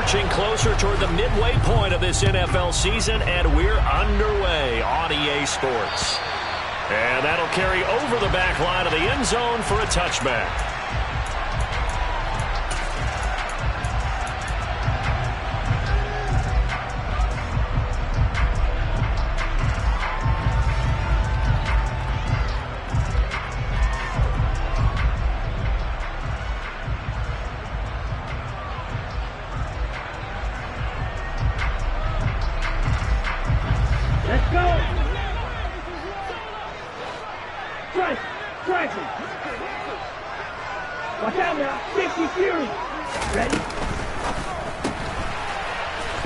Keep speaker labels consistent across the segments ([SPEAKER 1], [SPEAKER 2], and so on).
[SPEAKER 1] inching closer toward the midway point of this NFL season, and we're underway on EA Sports. And that'll carry over the back line of the end zone for a touchback.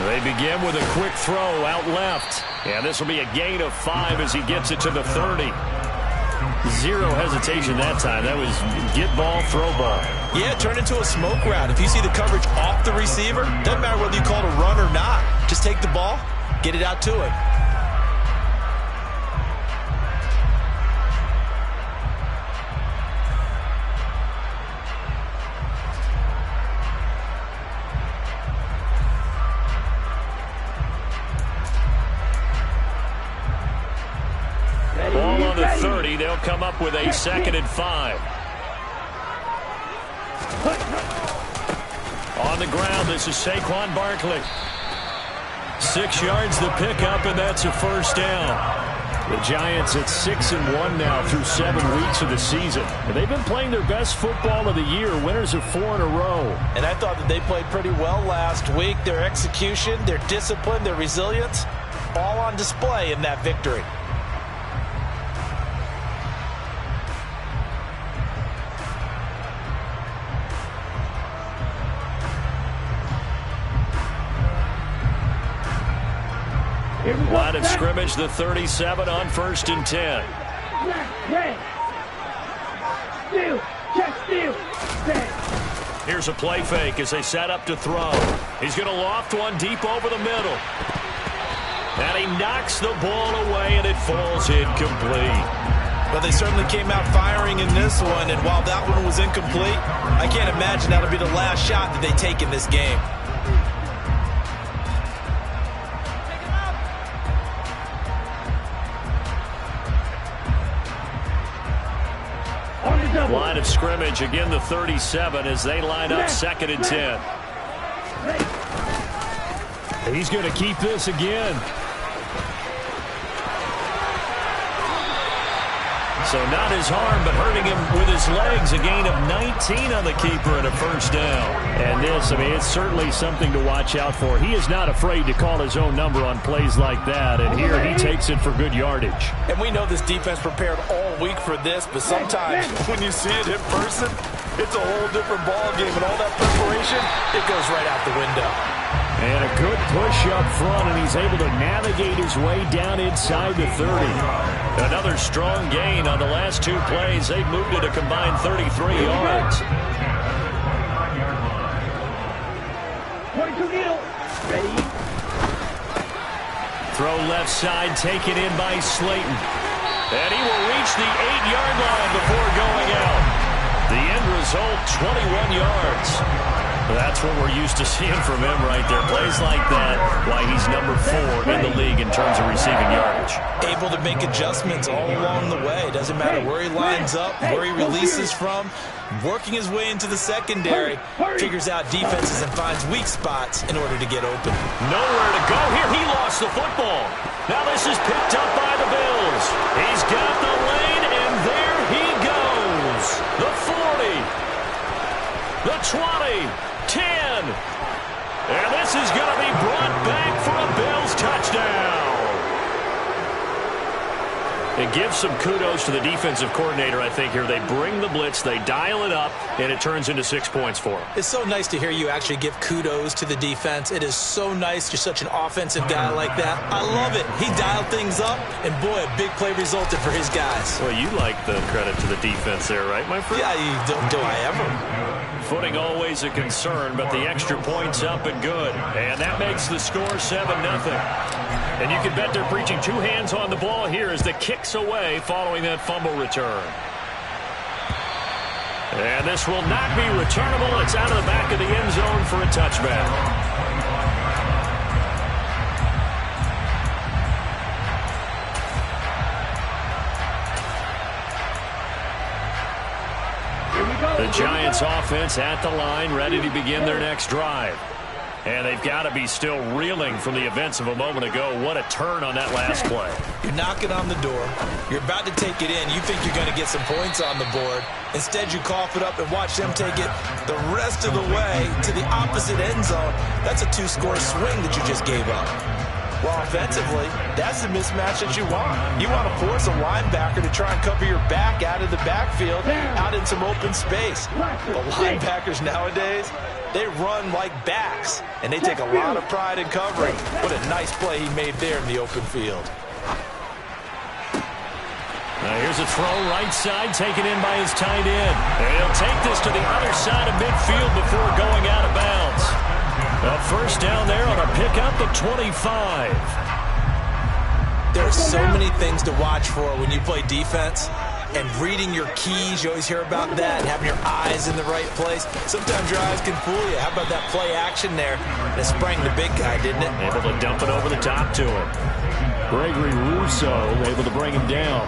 [SPEAKER 1] They begin with a quick throw out left. And this will be a gain of 5 as he gets it to the 30. Zero hesitation that time. That was get ball, throw ball.
[SPEAKER 2] Yeah, it turned into a smoke route. If you see the coverage off the receiver, doesn't matter whether you call it a run or not. Just take the ball, get it out to him.
[SPEAKER 1] Ball on the 30. They'll come up with a 2nd and 5. On the ground, this is Saquon Barkley. 6 yards the pickup, and that's a first down. The Giants at 6-1 now through 7 weeks of the season. They've been playing their best football of the year, winners of 4 in a row.
[SPEAKER 2] And I thought that they played pretty well last week. Their execution, their discipline, their resilience, all on display in that victory.
[SPEAKER 1] Line of scrimmage, the 37 on 1st and 10. Here's a play fake as they set up to throw. He's going to loft one deep over the middle. And he knocks the ball away, and it falls incomplete.
[SPEAKER 2] But they certainly came out firing in this one, and while that one was incomplete, I can't imagine that'll be the last shot that they take in this game.
[SPEAKER 1] Line of scrimmage, again the 37 as they line up 2nd and 10. He's going to keep this again. So not his arm, but hurting him with his legs. A gain of 19 on the keeper and a first down. And this, I mean, it's certainly something to watch out for. He is not afraid to call his own number on plays like that. And here he takes it for good yardage.
[SPEAKER 2] And we know this defense prepared all week for this, but sometimes when you see it in person, it's a whole different ball game. And all that preparation, it goes right out the window.
[SPEAKER 1] And a good push up front, and he's able to navigate his way down inside the 30. Another strong gain on the last 2 plays. They've moved it a combined 33 yards. Throw left side, taken in by Slayton. And he will reach the 8-yard line before going out. The end result, 21 yards. That's what we're used to seeing from him right there. Plays like that, why he's number 4 in the league in terms of receiving yardage.
[SPEAKER 2] Able to make adjustments all along the way. Doesn't matter where he lines up, where he releases from. Working his way into the secondary, figures out defenses and finds weak spots in order to get open.
[SPEAKER 1] Nowhere to go here. He lost the football. Now this is picked up by the Bills. He's got the lane, and there he goes. The 40. The 20. 10. And this is going to be brought back for a Bills touchdown. It gives some kudos to the defensive coordinator, I think, here. They bring the blitz, they dial it up, and it turns into 6 points for them.
[SPEAKER 2] It's so nice to hear you actually give kudos to the defense. It is so nice. You're such an offensive guy like that. I love it. He dialed things up, and boy, a big play resulted for his guys.
[SPEAKER 1] Well, you like the credit to the defense there, right, my friend?
[SPEAKER 2] Yeah, do I ever?
[SPEAKER 1] Footing always a concern, but the extra point's up and good. And that makes the score 7-0. And you can bet they're preaching 2 hands on the ball here as the kick's away following that fumble return. And this will not be returnable. It's out of the back of the end zone for a touchback. The Giants offense at the line, ready to begin their next drive. And they've got to be still reeling from the events of a moment ago. What a turn on that last play.
[SPEAKER 2] You're knocking on the door. You're about to take it in. You think you're going to get some points on the board. Instead, you cough it up and watch them take it the rest of the way to the opposite end zone. That's a 2-score swing that you just gave up. Well, offensively, that's the mismatch that you want. You want to force a linebacker to try and cover your back out of the backfield, out in some open space. But linebackers nowadays, they run like backs, and they take a lot of pride in covering. What a nice play he made there in the open field.
[SPEAKER 1] Now here's a throw right side, taken in by his tight end. And he'll take this to the other side of midfield before going out of bounds. A first down there on a pickup at 25.
[SPEAKER 2] There are so many things to watch for when you play defense. And reading your keys, you always hear about that, and having your eyes in the right place. Sometimes your eyes can fool you. How about that play action there? And it sprang the big guy, didn't it?
[SPEAKER 1] Able to dump it over the top to him. Gregory Rousseau able to bring him down.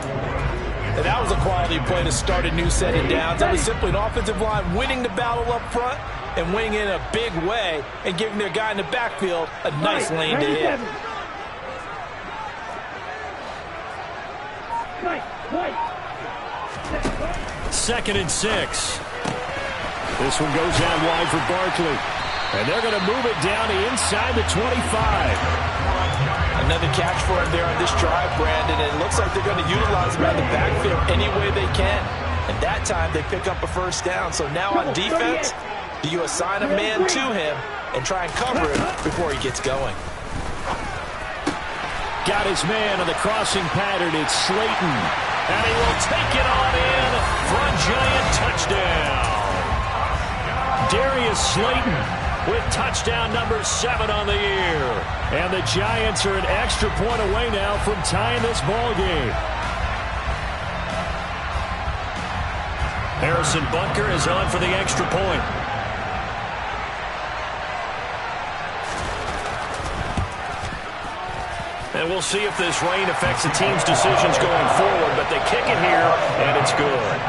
[SPEAKER 2] And that was a quality play to start a new set of downs. That was simply an offensive line winning the battle up front and winning in a big way and giving their guy in the backfield a nice lane to hit.
[SPEAKER 1] Second and 6. This one goes out wide for Barkley. And they're going to move it down to inside the 25.
[SPEAKER 2] Another catch for him there on this drive, Brandon. And it looks like they're going to utilize him out of the backfield any way they can. And that time they pick up a first down. So now on defense, do you assign a man to him and try and cover him before he gets going?
[SPEAKER 1] Got his man on the crossing pattern. It's Slayton. And he will take it on in for a Giant touchdown. Darius Slayton with touchdown number 7 on the year. And the Giants are an extra point away now from tying this ball game. Harrison Butker is on for the extra point. And we'll see if this rain affects the team's decisions going forward, but they kick it here, and it's good.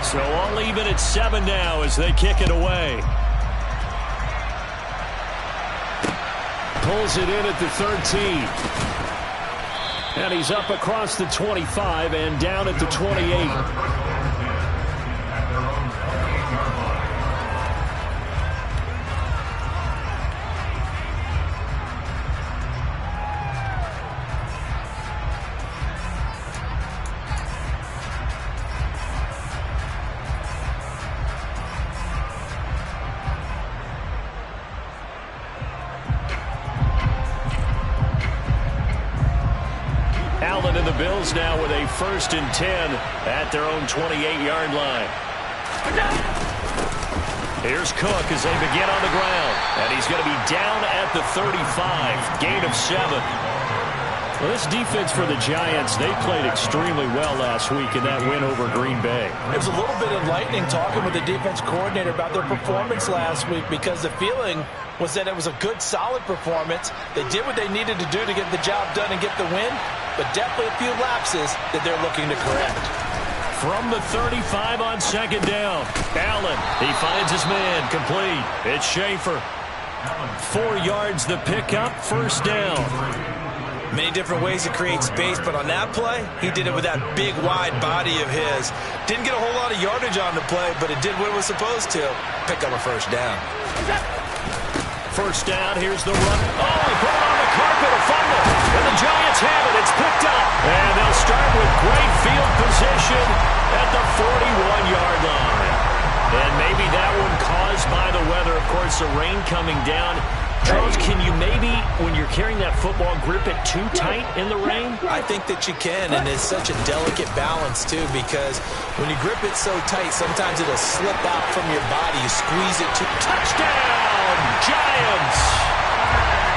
[SPEAKER 1] So all even at 7 now as they kick it away. Pulls it in at the 13. And he's up across the 25 and down at the 28. Allen and the Bills now with a 1st and 10 at their own 28-yard line. Here's Cook as they begin on the ground. And he's going to be down at the 35. Gain of 7. Well, this defense for the Giants, they played extremely well last week in that win over Green Bay.
[SPEAKER 2] It was a little bit enlightening talking with the defense coordinator about their performance last week because the feeling was that it was a good, solid performance. They did what they needed to do to get the job done and get the win, but definitely a few lapses that they're looking to correct.
[SPEAKER 1] From the 35 on 2nd down, Allen, he finds his man, complete. It's Schaefer. 4 yards the pickup, 1st down.
[SPEAKER 2] Many different ways to create space, but on that play, he did it with that big, wide body of his. Didn't get a whole lot of yardage on the play, but it did what it was supposed to. Pick up a 1st down.
[SPEAKER 1] 1st down, here's the run. Oh, he put it on the carpet, a fumble. And the Giants have it, it's picked up. And they'll start with great field position at the 41-yard line. And maybe that one caused by the weather, of course, the rain coming down. Charles, can you maybe, when you're carrying that football, grip it too tight in the rain?
[SPEAKER 2] I think that you can, and it's such a delicate balance, too, because when you grip it so tight, sometimes it'll slip out from your body. You squeeze it too.
[SPEAKER 1] Touchdown, Giants!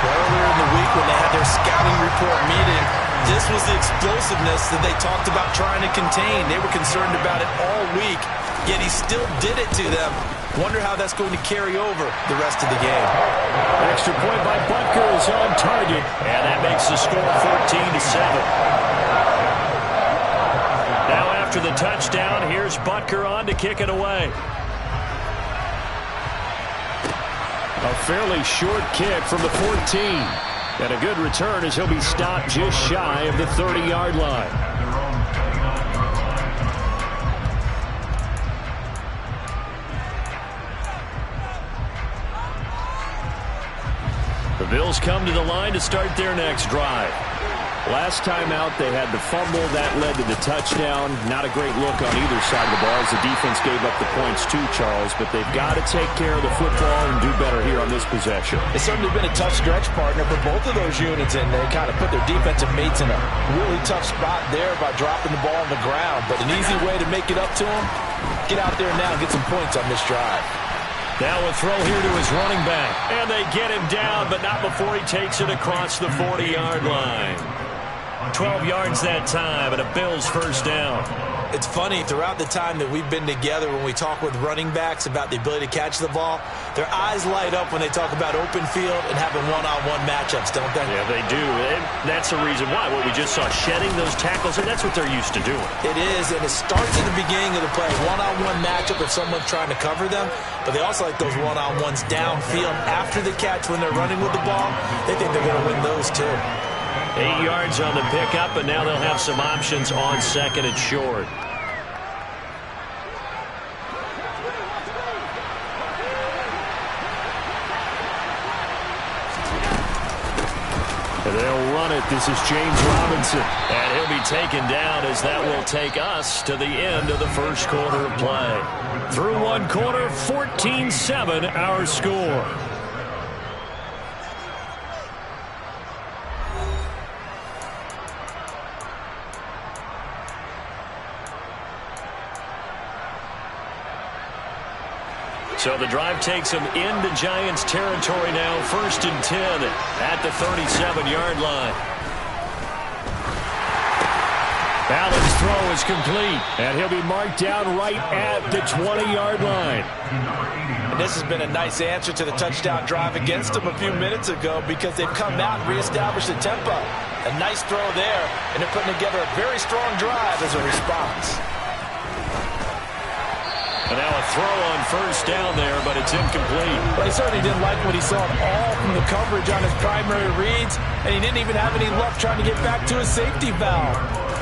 [SPEAKER 2] Earlier in the week when they had their scouting report meeting, This was the explosiveness that they talked about trying to contain. They were concerned about it all week, yet he still did it to them. Wonder how that's going to carry over the rest of the game.
[SPEAKER 1] Extra point by Butker is on target, and that makes the score 14-7. Now after the touchdown, here's Butker on to kick it away. A fairly short kick from the 14. And a good return as he'll be stopped just shy of the 30-yard line. The Bills come to the line to start their next drive. Last time out, they had the fumble. That led to the touchdown. Not a great look on either side of the ball as the defense gave up the points too, Charles. But they've got to take care of the football and do better here on this possession.
[SPEAKER 2] It's certainly been a tough stretch, partner, for both of those units, and they kind of put their defensive mates in a really tough spot there by dropping the ball on the ground. But an easy way to make it up to them, get out there now and get some points on this drive.
[SPEAKER 1] Now a throw here to his running back. And they get him down, but not before he takes it across the 40-yard line. 12 yards that time, and a Bills first down.
[SPEAKER 2] It's funny, throughout the time that we've been together, when we talk with running backs about the ability to catch the ball, their eyes light up when they talk about open field and having one-on-one matchups, don't they?
[SPEAKER 1] Yeah, they do. And that's the reason why. What we just saw, shedding those tackles, and that's what they're used to doing.
[SPEAKER 2] It is, and it starts at the beginning of the play. One-on-one matchup if someone's trying to cover them, but they also like those one-on-ones downfield after the catch when they're running with the ball. They think they're going to win those too.
[SPEAKER 1] 8 yards on the pickup, and now they'll have some options on second and short. And they'll run it. This is James Robinson. And he'll be taken down as that will take us to the end of the first quarter of play. Through one quarter, 14-7 our score. So the drive takes them into Giants territory now. 1st and 10 at the 37-yard line. Allen's throw is complete, and he'll be marked down right at the 20-yard line.
[SPEAKER 2] And this has been a nice answer to the touchdown drive against them a few minutes ago because they've come out and reestablished the tempo. A nice throw there, and they're putting together a very strong drive as a response.
[SPEAKER 1] And now a throw on first down there, but it's incomplete.
[SPEAKER 2] Well, he certainly didn't like what he saw at all from the coverage on his primary reads, and he didn't even have any luck trying to get back to his safety valve.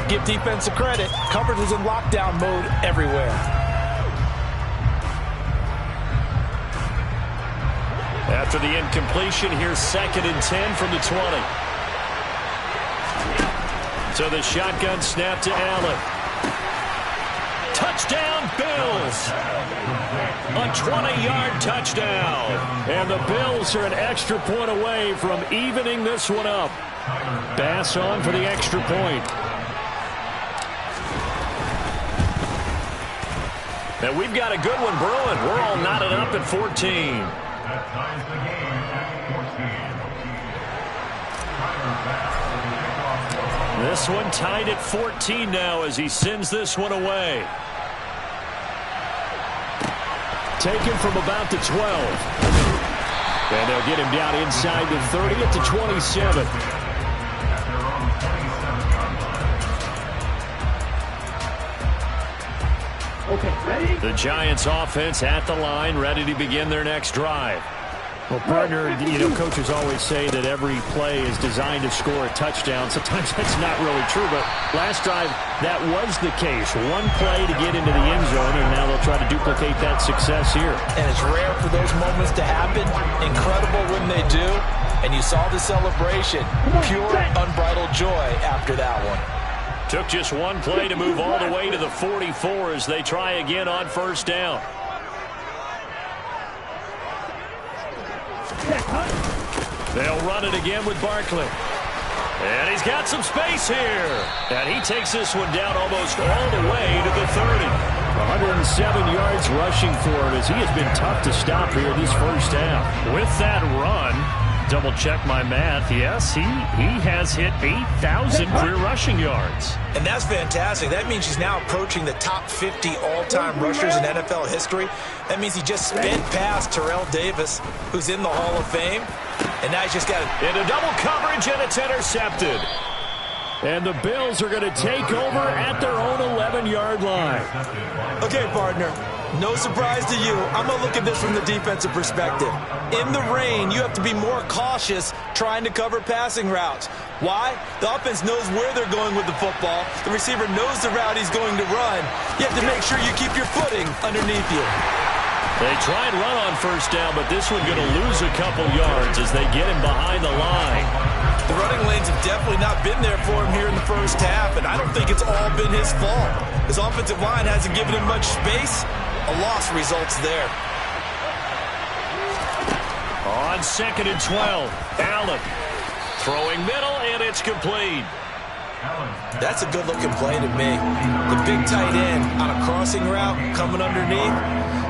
[SPEAKER 2] Give defense a credit. Coverage was in lockdown mode everywhere.
[SPEAKER 1] After the incompletion, here's 2nd and 10 from the 20. So the shotgun snap to Allen. Touchdown, Bills! A 20-yard touchdown. And the Bills are an extra point away from evening this one up. Bass on for the extra point. And we've got a good one brewing. We're all knotted up at 14. This one tied at 14 now as he sends this one away. Taken from about the 12. And they'll get him down inside the 30 at the 27.
[SPEAKER 3] Okay, ready?
[SPEAKER 1] The Giants offense at the line, ready to begin their next drive. Well, partner, coaches always say that every play is designed to score a touchdown. Sometimes that's not really true, but last drive, that was the case. One play to get into the end zone, and now they'll try to duplicate that success here.
[SPEAKER 2] And it's rare for those moments to happen. Incredible when they do. And you saw the celebration. Pure, unbridled joy after that one.
[SPEAKER 1] Took just one play to move all the way to the 44 as they try again on first down. They'll run it again with Barkley. And he's got some space here. And he takes this one down almost all the way to the 30. 107 yards rushing for him as he has been tough to stop here this first half. With that run, double check my math. Yes, he has hit 8,000 career rushing yards.
[SPEAKER 2] And that's fantastic. That means he's now approaching the top 50 all-time rushers in NFL history. That means he just sped past Terrell Davis, who's in the Hall of Fame. And now he's just got it.
[SPEAKER 1] Into double coverage, and it's intercepted. And the Bills are going to take over at their own 11-yard line.
[SPEAKER 2] Okay, partner. No surprise to you. I'm going to look at this from the defensive perspective. In the rain, you have to be more cautious trying to cover passing routes. Why? The offense knows where they're going with the football. The receiver knows the route he's going to run. You have to make sure you keep your footing underneath you.
[SPEAKER 1] They try and run on first down, but this one's going to lose a couple yards as they get him behind the line.
[SPEAKER 2] The running lanes have definitely not been there for him here in the first half, and I don't think it's all been his fault. His offensive line hasn't given him much space. A loss results there.
[SPEAKER 1] On 2nd and 12, Allen throwing middle, and it's complete.
[SPEAKER 2] That's a good-looking play to me. The big tight end on a crossing route coming underneath.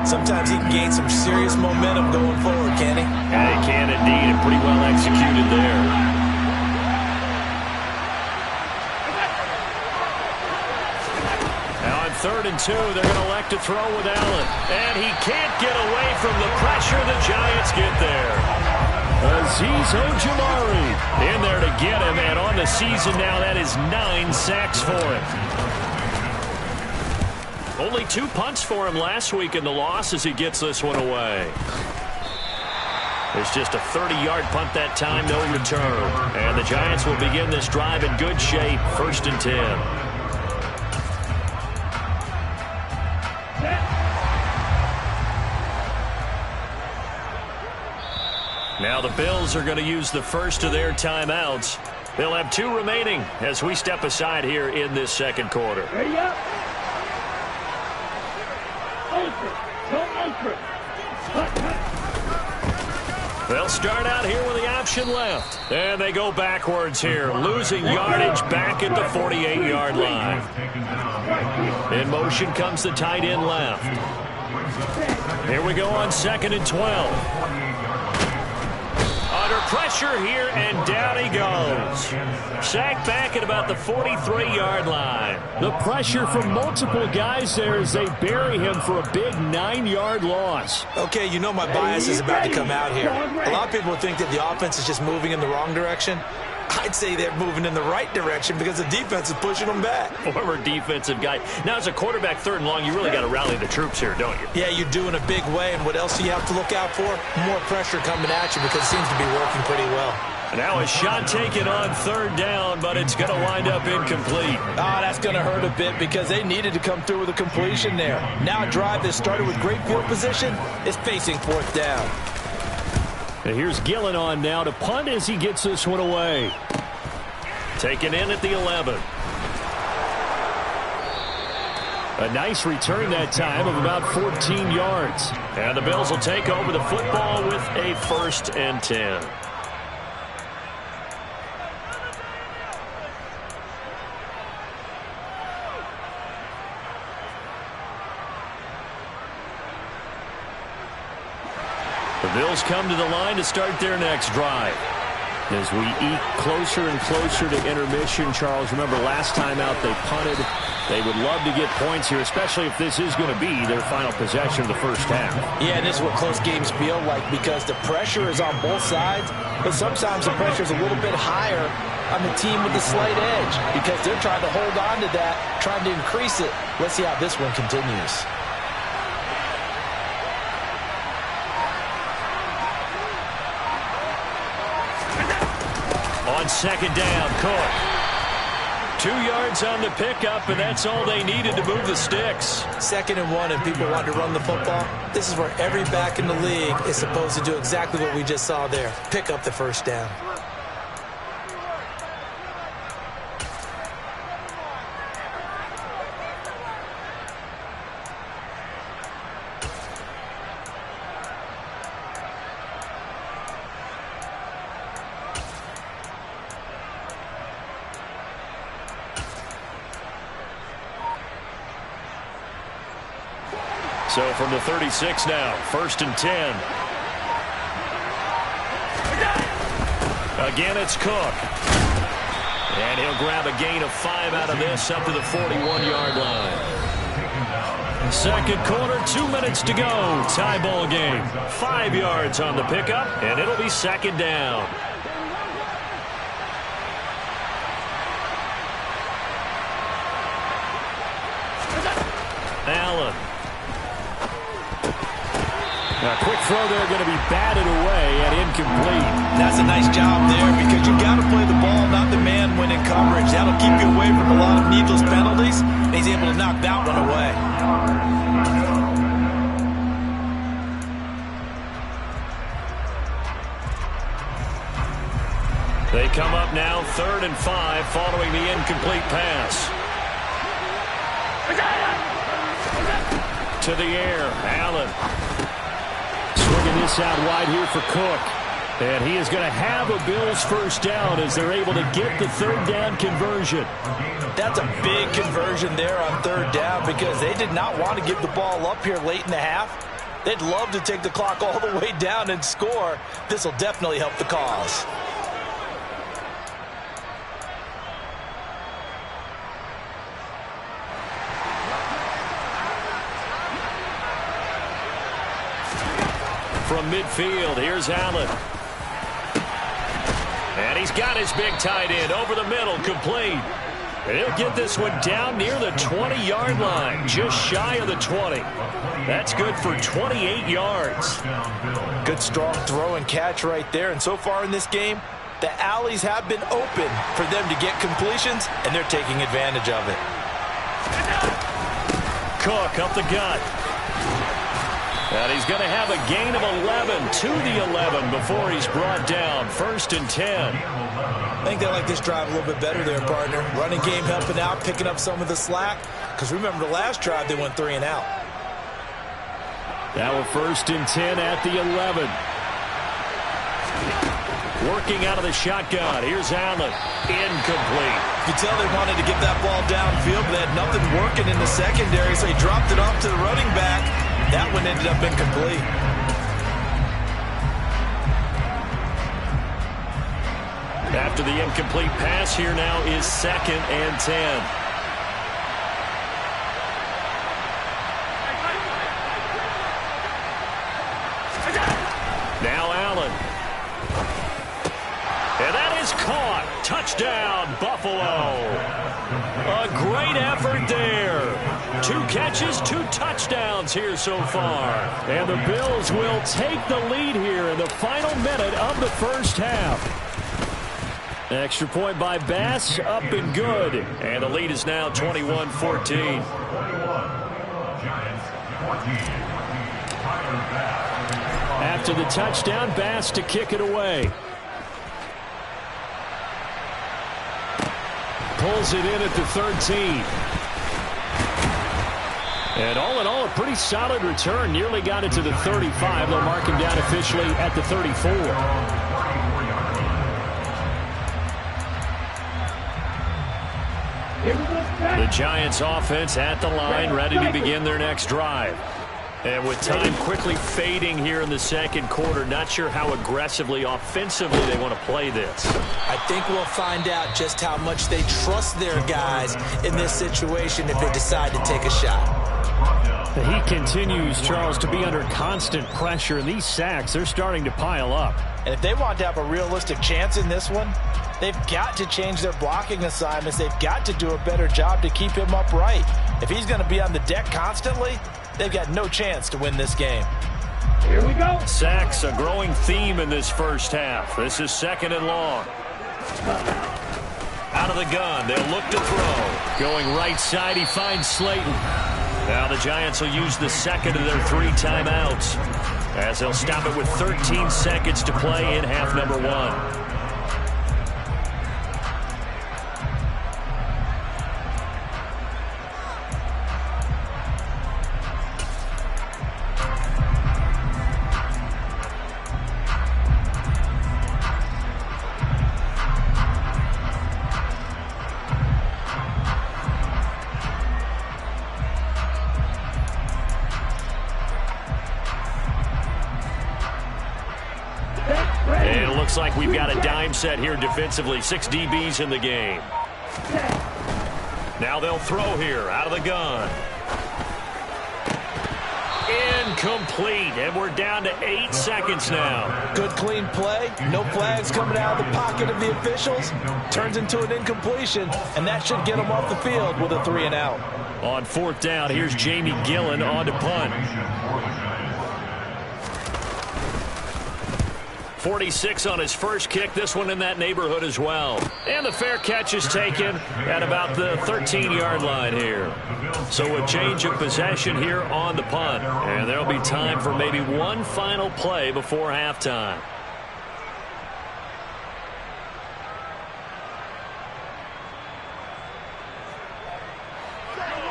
[SPEAKER 2] Sometimes he can gain some serious momentum going forward, can he?
[SPEAKER 1] Yeah, he can indeed, and pretty well executed there. Now on 3rd and 2, they're going to elect to throw with Allen. And he can't get away from the pressure. The Giants get there. Azeez Ojulari in there to get him, and on the season now, that is 9 sacks for him. Only 2 punts for him last week in the loss as he gets this one away. It's just a 30-yard punt that time, no return. And the Giants will begin this drive in good shape, 1st and 10. Now the Bills are going to use the first of their timeouts. They'll have 2 remaining as we step aside here in this 2nd quarter.
[SPEAKER 3] Ready up.
[SPEAKER 1] They'll start out here with the option left. And they go backwards here, losing yardage back at the 48-yard line. In motion comes the tight end left. Here we go on 2nd and 12. Under pressure here, and down he goes. Sacked back at about the 43-yard line. The pressure from multiple guys there as they bury him for a big 9-yard loss.
[SPEAKER 2] Okay, you know my bias is about to come out here. A lot of people think that the offense is just moving in the wrong direction. I'd say they're moving in the right direction because the defense is pushing them back.
[SPEAKER 1] Former defensive guy. Now, as a quarterback 3rd and long, you really got to rally the troops here, don't you?
[SPEAKER 2] Yeah, you do in a big way. And what else do you have to look out for? More pressure coming at you because it seems to be working pretty well.
[SPEAKER 1] Now a shot taken on 3rd down, but it's going to wind up incomplete.
[SPEAKER 2] That's going to hurt a bit because they needed to come through with a completion there. Now a drive that started with great field position is facing 4th down.
[SPEAKER 1] And here's Gillen on now to punt as he gets this one away. Taken in at the 11. A nice return that time of about 14 yards. And the Bills will take over the football with a 1st and 10. The Bills come to the line to start their next drive. As we eke closer and closer to intermission, Charles, remember last time out they punted. They would love to get points here, especially if this is going to be their final possession of the first half.
[SPEAKER 2] Yeah, and this is what close games feel like because the pressure is on both sides, but sometimes the pressure is a little bit higher on the team with the slight edge because they're trying to hold on to that, trying to increase it. Let's see how this one continues.
[SPEAKER 1] On 2nd down, Cook. 2 yards on the pickup, and that's all they needed to move the sticks.
[SPEAKER 2] 2nd and 1, and people want to run the football. This is where every back in the league is supposed to do exactly what we just saw there. Pick up the 1st down.
[SPEAKER 1] So from the 36 now, 1st and 10. Again, it's Cook. And he'll grab a gain of 5 out of this up to the 41-yard line. Second quarter, 2 minutes to go. Tie ball game. 5 yards on the pickup, and it'll be second down. Allen. A quick throw there, going to be batted away and incomplete.
[SPEAKER 2] That's a nice job there because you got to play the ball, not the man when in coverage. That'll keep you away from a lot of needless penalties. He's able to knock that one away.
[SPEAKER 1] They come up now 3rd and 5 following the incomplete pass. To the air, Allen. Swinging this out wide here for Cook. And he is going to have a Bills first down as they're able to get the 3rd down conversion.
[SPEAKER 2] That's a big conversion there on 3rd down because they did not want to give the ball up here late in the half. They'd love to take the clock all the way down and score. This will definitely help the cause.
[SPEAKER 1] From midfield, here's Allen. And he's got his big tight end over the middle, complete. And he'll get this one down near the 20-yard line, just shy of the 20. That's good for 28 yards.
[SPEAKER 2] Good strong throw and catch right there. And so far in this game, the alleys have been open for them to get completions, and they're taking advantage of it.
[SPEAKER 1] Cook up the gut. And he's going to have a gain of 11 to the 11 before he's brought down. 1st and 10.
[SPEAKER 2] I think they like this drive a little bit better there, partner. Running game helping out, picking up some of the slack. Because remember the last drive, they went 3 and out.
[SPEAKER 1] Now a 1st and 10 at the 11. Working out of the shotgun. Here's Allen. Incomplete.
[SPEAKER 2] You can tell they wanted to get that ball downfield, but they had nothing working in the secondary, so he dropped it off to the running back. That one ended up incomplete.
[SPEAKER 1] After the incomplete pass, here now is 2nd and 10. Now Allen. And that is caught. Touchdown, Buffalo. A great effort there. 2 catches, 2 touchdowns here so far. And the Bills will take the lead here in the final minute of the first half. Extra point by Bass, up and good. And the lead is now 21-14. After the touchdown, Bass to kick it away. Pulls it in at the 13. And all in all, a pretty solid return. Nearly got it to the 35. They'll mark him down officially at the 34. The Giants offense at the line, ready to begin their next drive. And with time quickly fading here in the second quarter, not sure how aggressively, offensively they want to play this.
[SPEAKER 2] I think we'll find out just how much they trust their guys in this situation if they decide to take a shot.
[SPEAKER 1] He continues, Charles, to be under constant pressure, and these sacks, they're starting to pile up.
[SPEAKER 2] And if they want to have a realistic chance in this one, they've got to change their blocking assignments. They've got to do a better job to keep him upright. If he's going to be on the deck constantly, they've got no chance to win this game.
[SPEAKER 3] Here we go.
[SPEAKER 1] Sacks, a growing theme in this first half. This is 2nd and long. Out of the gun, they'll look to throw. Going right side, he finds Slayton. Now the Giants will use the 2nd of their 3 timeouts, as they'll stop it with 13 seconds to play in half number 1. looks like we've got a dime set here defensively. 6 DBs in the game. Now they'll throw here out of the gun. Incomplete, and we're down to 8 seconds now.
[SPEAKER 2] Good clean play. No flags coming out of the pocket of the officials. Turns into an incompletion, and that should get them off the field with a 3 and out.
[SPEAKER 1] On 4th down, here's Jamie Gillen on to punt. 46 on his first kick. This one in that neighborhood as well. And the fair catch is taken at about the 13-yard line here. So a change of possession here on the punt. And there'll be time for maybe one final play before halftime.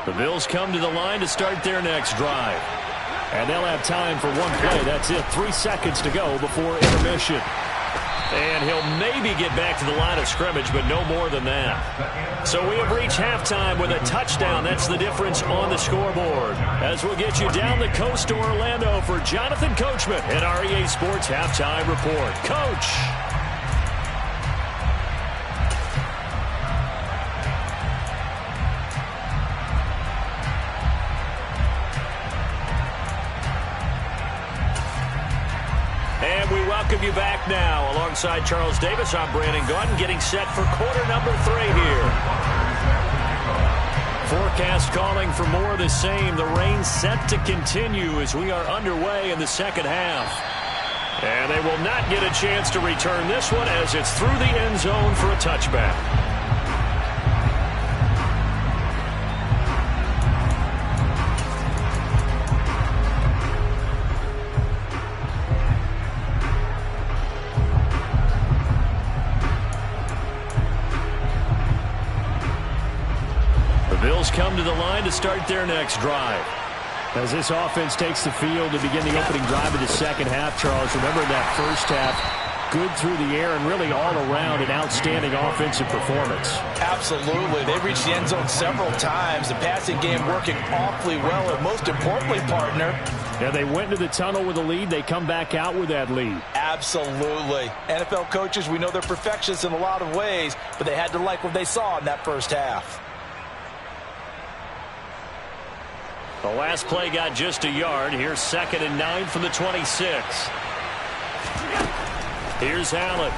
[SPEAKER 1] The Bills come to the line to start their next drive. And they'll have time for one play. That's it. 3 seconds to go before intermission. And he'll maybe get back to the line of scrimmage, but no more than that. So we have reached halftime with a touchdown. That's the difference on the scoreboard. As we'll get you down the coast to Orlando for Jonathan Coachman at REA Sports Halftime Report. Coach. And we welcome you back now. Alongside Charles Davis, I'm Brandon Gaudin, getting set for quarter number 3 here. Forecast calling for more of the same. The rain set to continue as we are underway in the second half. And they will not get a chance to return this one as it's through the end zone for a touchback. Bills come to the line to start their next drive. As this offense takes the field to begin the opening drive of the second half, Charles, remember in that first half, good through the air and really all around an outstanding offensive performance.
[SPEAKER 2] Absolutely. They reached the end zone several times. The passing game working awfully well, and most importantly, partner.
[SPEAKER 1] Yeah, they went into the tunnel with a lead. They come back out with that lead.
[SPEAKER 2] Absolutely. NFL coaches, we know they're perfectionists in a lot of ways, but they had to like what they saw in that first half.
[SPEAKER 1] The last play got just a yard. Here's 2nd and 9 from the 26. Here's Allen.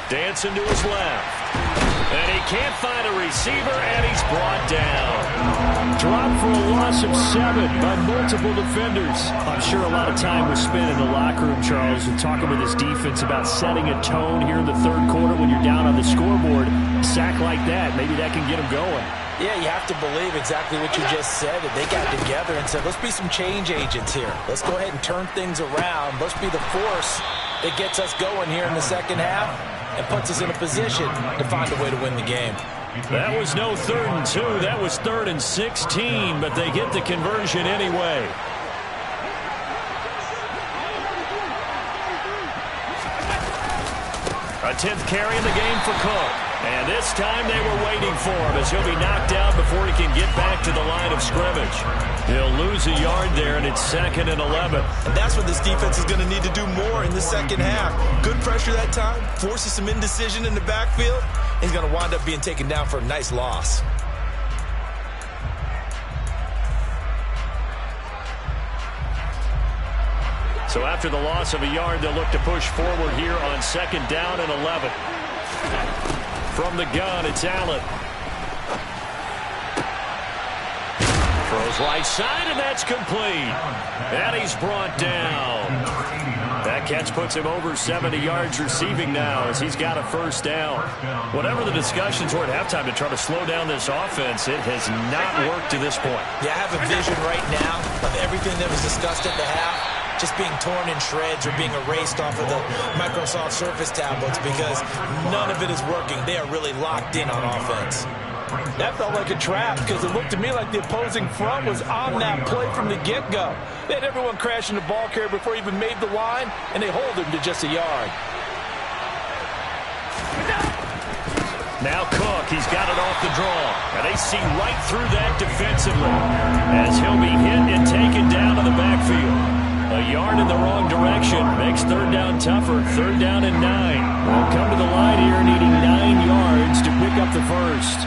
[SPEAKER 1] Dancing to his left. And he can't find a receiver, and he's brought down. Dropped for a loss of 7 by multiple defenders. I'm sure a lot of time was spent in the locker room, Charles, and talking with his defense about setting a tone here in the third quarter when you're down on the scoreboard. A sack like that, maybe that can get him going.
[SPEAKER 2] Yeah, you have to believe exactly what you just said. That they got together and said, let's be some change agents here. Let's go ahead and turn things around. Let's be the force that gets us going here in the second half and puts us in a position to find a way to win the game.
[SPEAKER 1] That was no 3rd and 2. That was 3rd and 16, but they get the conversion anyway. A 10th carry in the game for Cook. And this time they were waiting for him as he'll be knocked out before he can get back to the line of scrimmage. He'll lose a yard there, and it's 2nd and 11.
[SPEAKER 2] And that's what this defense is going to need to do more in the second half. Good pressure that time, forces some indecision in the backfield. He's going to wind up being taken down for a nice loss.
[SPEAKER 1] So after the loss of a yard, they'll look to push forward here on 2nd down and 11. From the gun, it's Allen. Throws right side, and that's complete. And he's brought down. That catch puts him over 70 yards receiving now as he's got a 1st down. Whatever the discussions were at halftime to try to slow down this offense, it has not worked to this point.
[SPEAKER 2] Yeah, I have a vision right now of everything that was discussed at the half just being torn in shreds or being erased off of the Microsoft Surface tablets because none of it is working. They are really locked in on offense. That felt like a trap because it looked to me like the opposing front was on that play from the get-go. They had everyone crashing the ball carrier before he even made the line, and they hold him to just a yard.
[SPEAKER 1] Now Cook, he's got it off the draw. And they see right through that defensively as he'll be hit and taken down to the backfield. A yard in the wrong direction makes third down tougher. Third down and 9. They'll come to the line here needing 9 yards to pick up the first.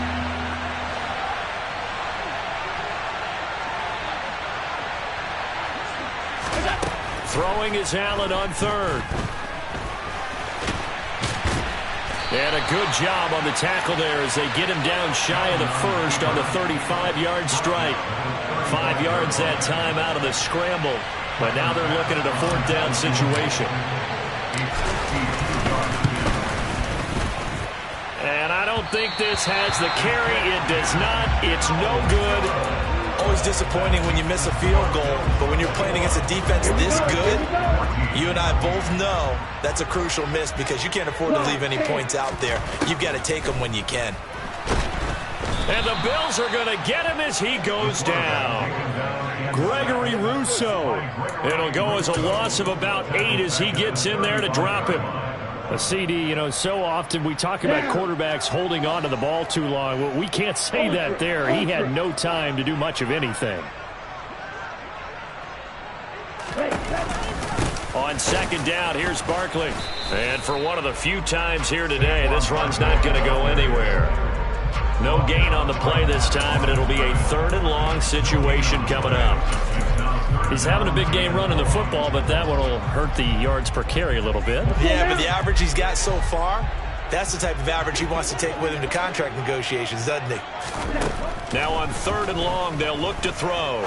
[SPEAKER 1] Throwing is Allen on third. And a good job on the tackle there as they get him down shy of the first on the 35-yard strike. 5 yards that time out of the scramble. But now they're looking at a fourth down situation. And I don't think this has the carry. It does not. It's no good.
[SPEAKER 2] Always disappointing when you miss a field goal, but when you're playing against a defense this good, you and I both know that's a crucial miss because you can't afford to leave any points out there. You've got to take them when you can.
[SPEAKER 1] And the Bills are going to get him as he goes down. Gregory Rousseau. It'll go as a loss of about 8 as he gets in there to drop him. A CD, you know, so often we talk about quarterbacks holding on to the ball too long. Well, we can't say that there. He had no time to do much of anything. On second down, here's Barkley. And for one of the few times here today, this run's not going to go anywhere. No gain on the play this time, and it'll be a third and long situation coming up. He's having a big game running the football, but that one will hurt the yards per carry a little bit.
[SPEAKER 2] Yeah, but the average he's got so far, that's the type of average he wants to take with him to contract negotiations, doesn't he?
[SPEAKER 1] Now on third and long, they'll look to throw.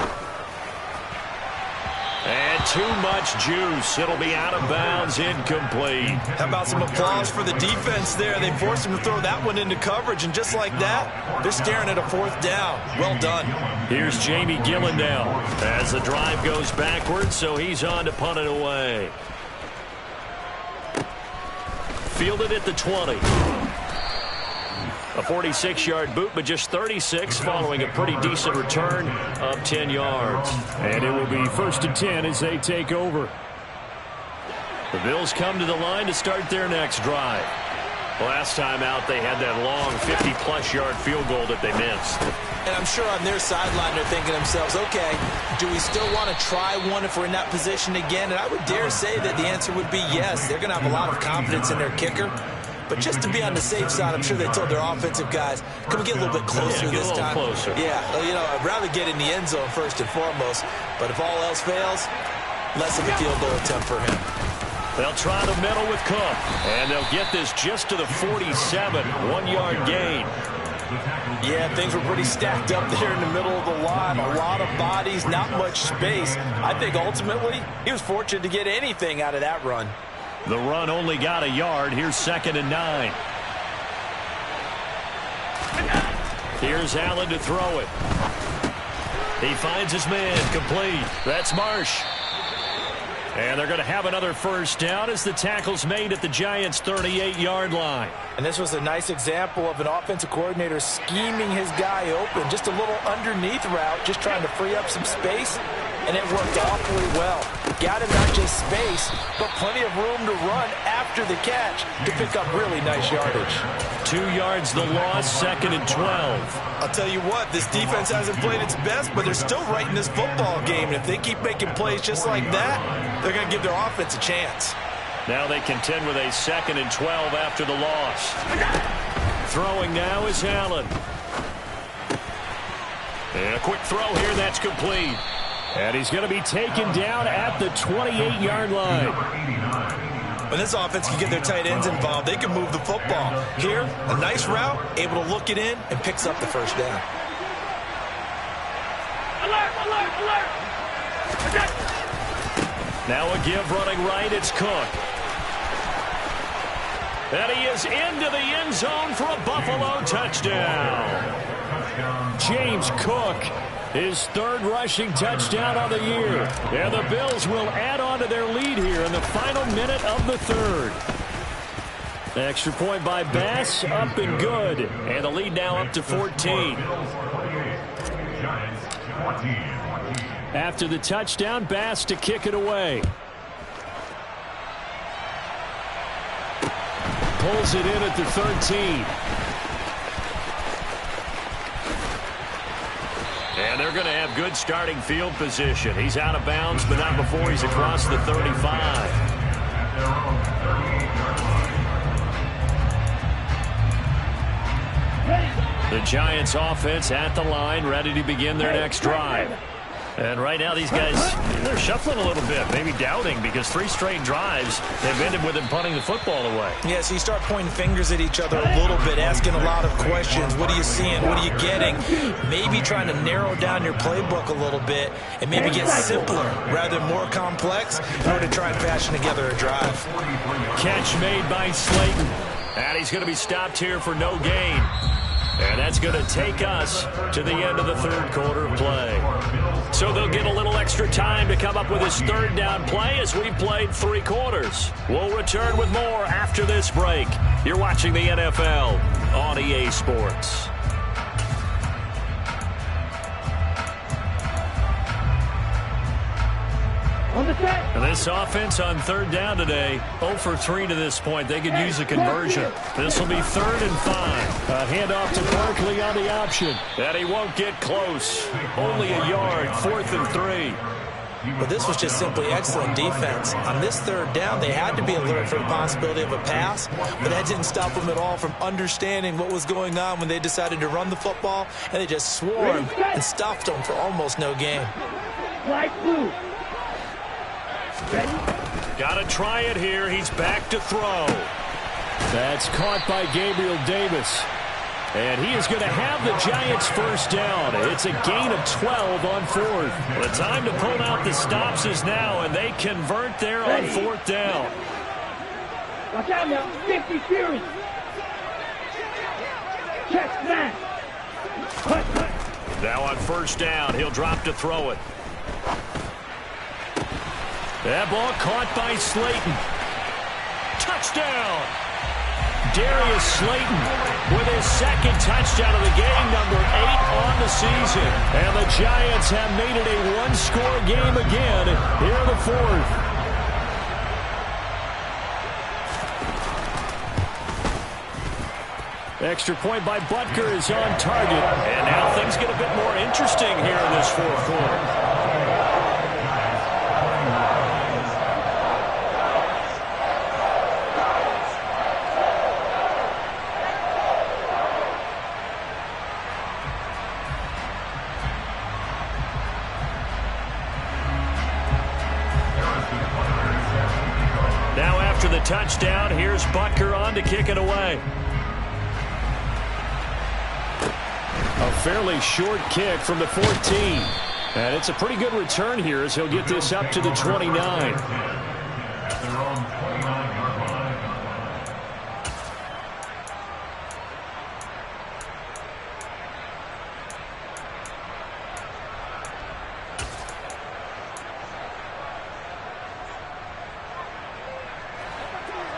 [SPEAKER 1] And too much juice. It'll be out of bounds, incomplete.
[SPEAKER 2] How about some applause for the defense there? They forced him to throw that one into coverage, and just like that, they're staring at a fourth down. Well done.
[SPEAKER 1] Here's Jamie Gillen now as the drive goes backwards, so he's on to punt it away. Fielded at the 20. A 46-yard boot, but just 36 following a pretty decent return of 10 yards. And it will be 1st and 10 as they take over. The Bills come to the line to start their next drive. Last time out, they had that long 50-plus yard field goal that they missed.
[SPEAKER 2] And I'm sure on their sideline they're thinking to themselves, okay, do we still want to try one if we're in that position again? And I would dare say that the answer would be yes. They're going to have a lot of confidence in their kicker. But just to be on the safe side, I'm sure they told their offensive guys, can we get a little bit closer this time?
[SPEAKER 1] Closer.
[SPEAKER 2] Yeah, you know, I'd rather get in the end zone first and foremost. But if all else fails, less of a field goal attempt for him.
[SPEAKER 1] They'll try the middle with Cook. And they'll get this just to the 47, 1-yard gain.
[SPEAKER 2] Yeah, things were pretty stacked up there in the middle of the line. A lot of bodies, not much space. I think ultimately he was fortunate to get anything out of that run.
[SPEAKER 1] The run only got a yard. Here's 2nd and 9. Here's Allen to throw it. He finds his man complete. That's Marsh. And they're going to have another first down as the tackle's made at the Giants' 38-yard line.
[SPEAKER 2] And this was a nice example of an offensive coordinator scheming his guy open. Just a little underneath route, just trying to free up some space. And it worked awfully well. Got him not just space, but plenty of room to run after the catch to pick up really nice yardage.
[SPEAKER 1] 2 yards the loss, 2nd and 12.
[SPEAKER 2] I'll tell you what, this defense hasn't played its best, but they're still right in this football game. And if they keep making plays just like that, they're going to give their offense a chance.
[SPEAKER 1] Now they contend with a 2nd and 12 after the loss. Throwing now is Allen. And a quick throw here, that's complete. And he's going to be taken down at the 28-yard line.
[SPEAKER 2] When this offense can get their tight ends involved, they can move the football. Here, a nice route, able to look it in, and picks up the first down.
[SPEAKER 1] Now a give running right, it's Cook. And he is into the end zone for a Buffalo touchdown. James Cook, his 3rd rushing touchdown of the year. And the Bills will add on to their lead here in the final minute of the 3rd. Extra point by Bass, up and good. And the lead now up to 14. After the touchdown, Bass to kick it away. Pulls it in at the 13. And they're going to have good starting field position. He's out of bounds, but not before he's across the 35. The Giants offense at the line, ready to begin their next drive. And right now these guys, they're shuffling a little bit, maybe doubting, because 3 straight drives have ended with them punting the football away.
[SPEAKER 2] Yeah, so you start pointing fingers at each other a little bit, asking a lot of questions. What are you seeing? What are you getting? Maybe trying to narrow down your playbook a little bit and maybe get simpler rather than more complex in order to try and fashion together a drive.
[SPEAKER 1] Catch made by Slayton. And he's going to be stopped here for no gain. And that's going to take us to the end of the third quarter of play. So they'll get a little extra time to come up with his third down play as we've played 3 quarters. We'll return with more after this break. You're watching the NFL on EA Sports. And this offense on third down today, 0 for 3 to this point. They could use a conversion. This will be 3rd and 5. A handoff to Barkley on the option. And he won't get close. Only a yard, 4th and 3.
[SPEAKER 2] But this was just simply excellent defense. On this third down, they had to be alert for the possibility of a pass, but that didn't stop them at all from understanding what was going on when they decided to run the football, and they just swarmed and stuffed them for almost no gain.
[SPEAKER 3] Light blue.
[SPEAKER 1] Got to try it here. He's back to throw. That's caught by Gabriel Davis. And he is going to have the Giants first down. It's a gain of 12 on 4th. The time to pull out the stops is now, and they convert there on 4th down.
[SPEAKER 3] Watch out now. 50 series. Check that.
[SPEAKER 1] Now on first down, he'll drop to throw it. That ball caught by Slayton. Touchdown! Darius Slayton with his 2nd touchdown of the game, number 8 on the season. And the Giants have made it a 1-score game again here in the 4th. Extra point by Butker is on target. And now things get a bit more interesting here in this 4th quarter. Now after the touchdown, here's Butker on to kick it away. A fairly short kick from the 14. And it's a pretty good return here as he'll get this up to the 29.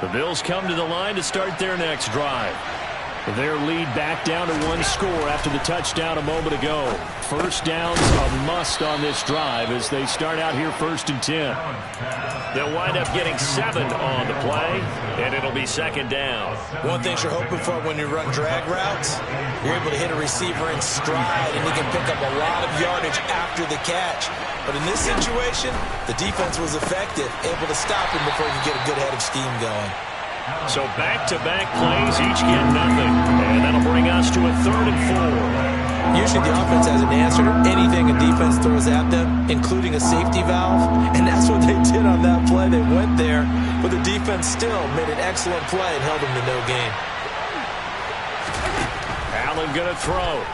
[SPEAKER 1] The Bills come to the line to start their next drive. Their lead back down to 1 score after the touchdown a moment ago. First down's a must on this drive as they start out here 1st and 10. They'll wind up getting 7 on the play, and it'll be 2nd down.
[SPEAKER 2] One thing you're hoping for when you run drag routes, you're able to hit a receiver in stride, and he can pick up a lot of yardage after the catch. But in this situation, the defense was effective, able to stop him before he could get a good head of steam going.
[SPEAKER 1] So back-to-back plays, each get nothing. And that'll bring us to a 3rd and 4.
[SPEAKER 2] Usually the offense has an answer to anything a defense throws at them, including a safety valve. And that's what they did on that play. They went there, but the defense still made an excellent play and held them to no gain.
[SPEAKER 1] Allen going to throw.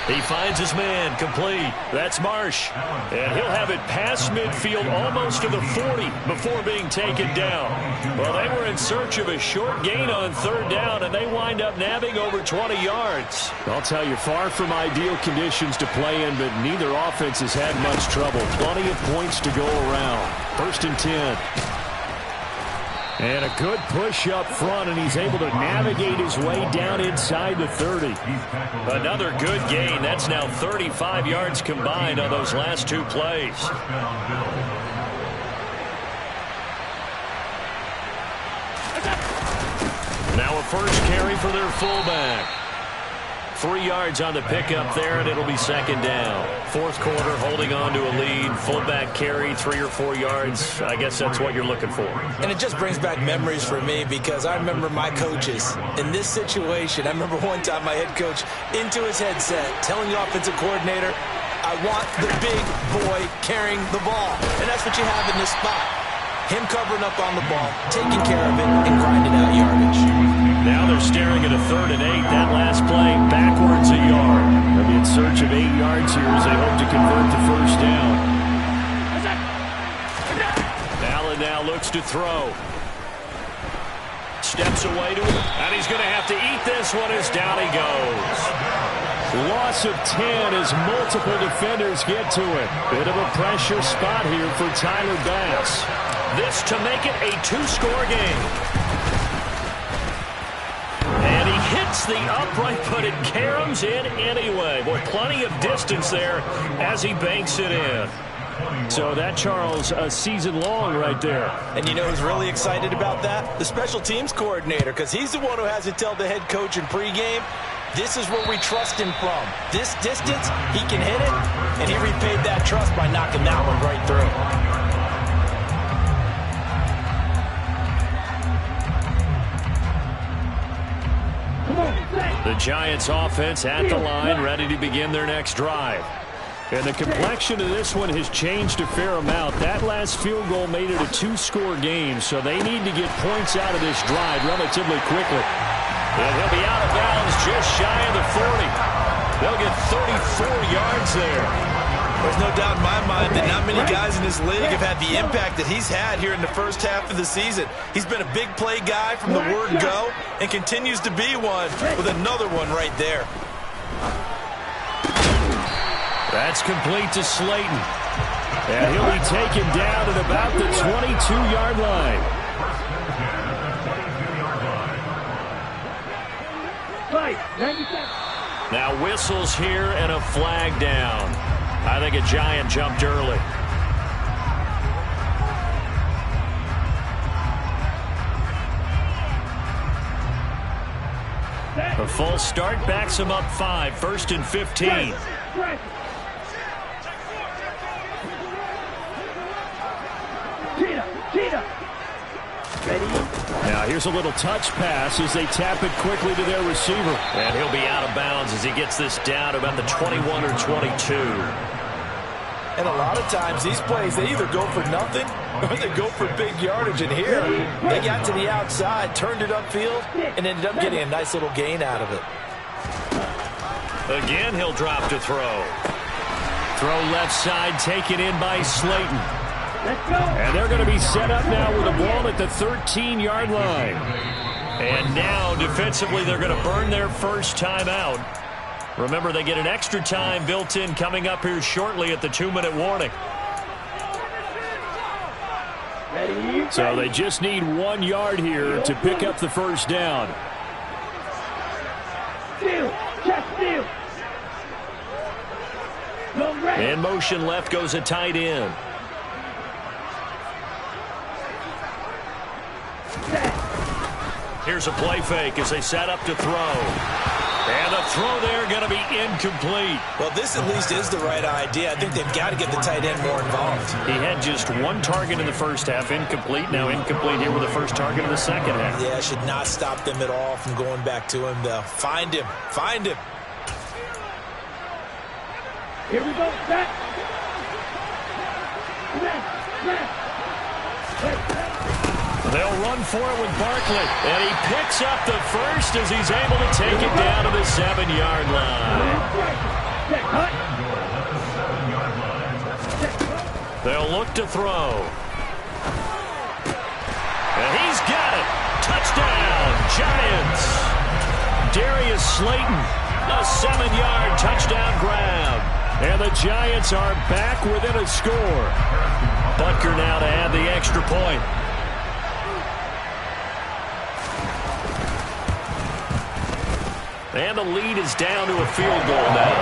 [SPEAKER 1] He finds his man, complete. That's Marsh. And he'll have it past midfield almost to the 40 before being taken down. Well, they were in search of a short gain on 3rd down, and they wind up nabbing over 20 yards. I'll tell you, far from ideal conditions to play in, but neither offense has had much trouble. Plenty of points to go around. 1st and 10. And a good push up front, and he's able to navigate his way down inside the 30. Another good gain. That's now 35 yards combined on those last 2 plays. Now a first carry for their fullback. 3 yards on the pickup there, and it'll be second down. Fourth quarter, holding on to a lead. Fullback carry, 3 or 4 yards. I guess that's what you're looking for.
[SPEAKER 2] And it just brings back memories for me because I remember my coaches in this situation. I remember one time my head coach into his headset telling the offensive coordinator, I want the big boy carrying the ball. And that's what you have in this spot. Him covering up on the ball, taking care of it, and grinding out yardage.
[SPEAKER 1] Now they're staring at a 3rd and 8. That last play, backwards a yard. They'll be in search of 8 yards here as they hope to convert the first down. Allen now looks to throw. Steps away to it, and he's going to have to eat this one as down he goes. Loss of 10 as multiple defenders get to it. Bit of a pressure spot here for Tyler Bass. This to make it a 2-score game. And he hits the upright, but it caroms in anyway. Boy, plenty of distance there as he banks it in. So that, Charles, a season long right there.
[SPEAKER 2] And you know who's really excited about that? The special teams coordinator, because he's the one who has to tell the head coach in pregame, this is where we trust him from. This distance, he can hit it, and he repaid that trust by knocking that one right through.
[SPEAKER 1] The Giants offense at the line, ready to begin their next drive. And the complexion of this one has changed a fair amount. That last field goal made it a 2-score game, so they need to get points out of this drive relatively quickly. And he'll be out of bounds just shy of the 40. They'll get 34 yards there.
[SPEAKER 2] There's no doubt in my mind that not many guys in this league have had the impact that he's had here in the first half of the season. He's been a big play guy from the word go and continues to be one with another one right there.
[SPEAKER 1] That's complete to Slayton. And he'll be taken down at about the 22-yard line. Now whistles here and a flag down. I think a Giant jumped early. A false start backs him up 5, 1st and 15. Now here's a little touch pass as they tap it quickly to their receiver. And he'll be out of bounds as he gets this down about the 21 or 22.
[SPEAKER 2] And a lot of times these plays, they either go for nothing or they go for big yardage. And here, they got to the outside, turned it upfield, and ended up getting a nice little gain out of it.
[SPEAKER 1] Again, he'll drop to throw. Throw left side, taken in by Slayton. And they're going to be set up now with the ball at the 13-yard line. And now, defensively, they're going to burn their first timeout. Remember, they get an extra time built in coming up here shortly at the 2-minute warning. So they just need 1 yard here to pick up the first down. In motion left goes a tight end. Here's a play fake as they set up to throw. And the throw there going to be incomplete.
[SPEAKER 2] Well, this at least is the right idea. I think they've got to get the tight end more involved.
[SPEAKER 1] He had just 1 target in the first half, incomplete. Now incomplete here with the first target in the second half.
[SPEAKER 2] Yeah, should not stop them at all from going back to him, though. Find him. Find him.
[SPEAKER 3] Here we go. Back.
[SPEAKER 1] They'll run for it with Barkley. And he picks up the first as he's able to take it down to the 7-yard line. They'll look to throw. And he's got it. Touchdown, Giants. Darius Slayton, a 7-yard touchdown grab. And the Giants are back within a score. Butker now to add the extra point. And the lead is down to a field goal now.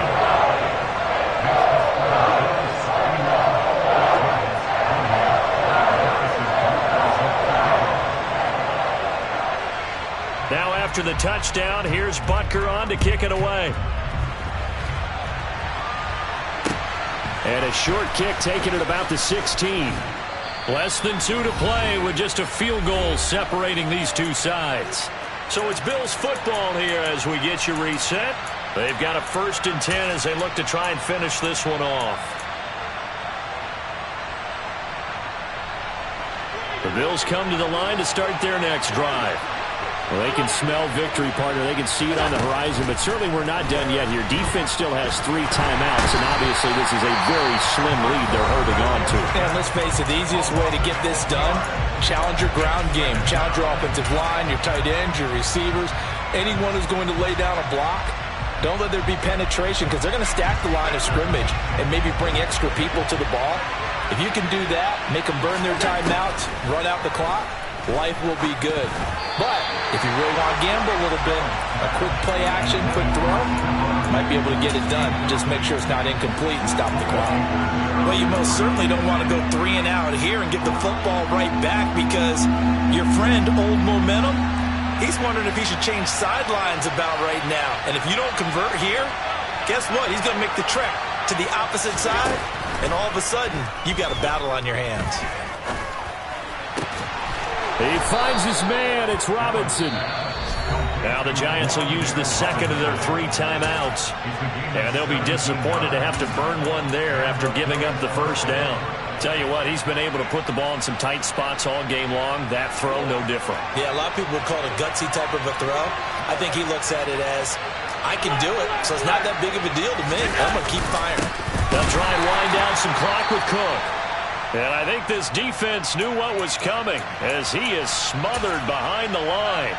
[SPEAKER 1] Now after the touchdown. Here's Butker on to kick it away. And a short kick taken at about the 16. Less than 2 to play with just a field goal separating these two sides. So it's Bills football here as we get you reset. They've got a 1st and 10 as they look to try and finish this one off. The Bills come to the line to start their next drive. Well, they can smell victory, partner. They can see it on the horizon, but certainly we're not done yet here. Defense still has 3 timeouts, and obviously this is a very slim lead they're holding on to.
[SPEAKER 2] And let's face it, the easiest way to get this done, challenge your ground game. Challenge your offensive line, your tight ends, your receivers, anyone who's going to lay down a block. Don't let there be penetration because they're going to stack the line of scrimmage and maybe bring extra people to the ball. If you can do that, make them burn their timeouts, run out the clock, life will be good. But if you really want to gamble a little bit, a quick play action, quick throw, might be able to get it done. Just make sure it's not incomplete and stop the clock. Well, you most certainly don't want to go 3 and out here and get the football right back because your friend, Old Momentum, he's wondering if he should change sidelines about right now. And if you don't convert here, guess what? He's going to make the trek to the opposite side, and all of a sudden, you've got a battle on your hands.
[SPEAKER 1] He finds his man. It's Robinson. Now the Giants will use the second of their 3 timeouts. And they'll be disappointed to have to burn one there after giving up the first down. Tell you what, he's been able to put the ball in some tight spots all game long. That throw, no different.
[SPEAKER 2] Yeah, a lot of people would call it a gutsy type of a throw. I think he looks at it as, I can do it, so it's not that big of a deal to me. I'm going to keep firing.
[SPEAKER 1] They'll try and wind down some clock with Cook. And I think this defense knew what was coming as he is smothered behind the line.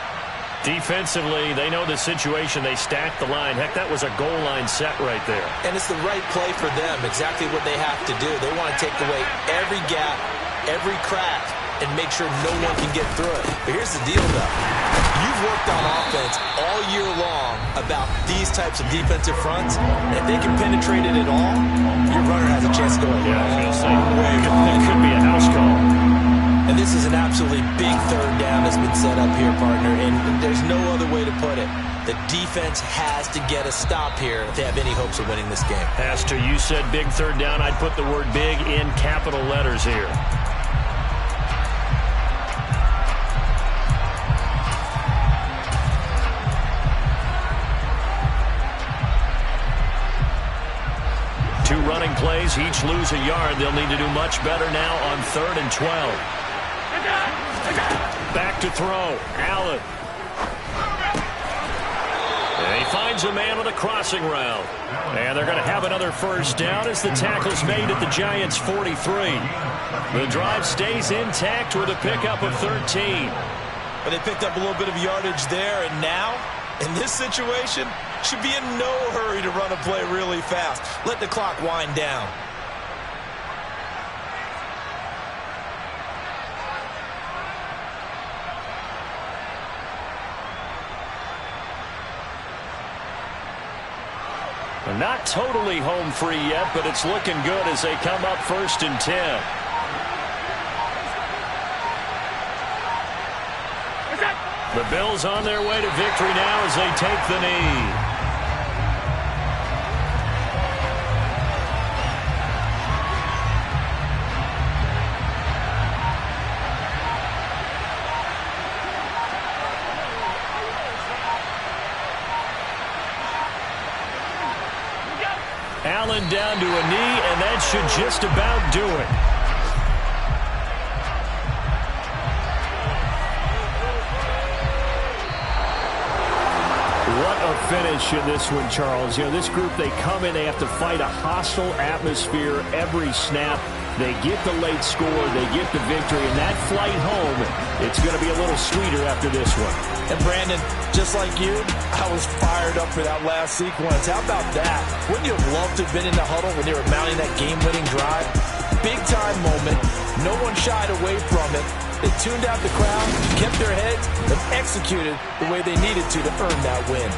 [SPEAKER 1] Defensively, they know the situation. They stacked the line. Heck, that was a goal line set right there.
[SPEAKER 2] And it's the right play for them, exactly what they have to do. They want to take away every gap, every crack, and make sure no one can get through it. But here's the deal, though. You've worked on offense all year long about these types of defensive fronts. And if they can penetrate it at all, your runner has a chance to go
[SPEAKER 1] Yeah, I was going to say, that could be a house call.
[SPEAKER 2] And this is an absolutely big 3rd down that's been set up here, partner, and there's no other way to put it. The defense has to get a stop here if they have any hopes of winning this game.
[SPEAKER 1] Pastor, you said big 3rd down. I'd put the word big in capital letters here. Two running plays, each lose a yard. They'll need to do much better now on 3rd and 12. Back to throw. Allen. And he finds a man with a crossing route. And they're going to have another first down as the tackle's made at the Giants' 43. The drive stays intact with a pickup of 13.
[SPEAKER 2] But they picked up a little bit of yardage there, and now, in this situation, should be in no hurry to run a play really fast. Let the clock wind down.
[SPEAKER 1] Not totally home free yet, but it's looking good as they come up 1st and 10. The Bills on their way to victory now as they take the knee. Allen down to a knee, and that should just about do it. What a finish in this one, Charles. You know, this group, they come in, they have to fight a hostile atmosphere every snap. They get the late score, they get the victory, and that flight home, it's going to be a little sweeter after this one.
[SPEAKER 2] And Brandon, just like you, I was fired up for that last sequence. How about that? Wouldn't you have loved to have been in the huddle when they were mounting that game-winning drive? Big-time moment. No one shied away from it. They tuned out the crowd, kept their heads, and executed the way they needed to earn that win.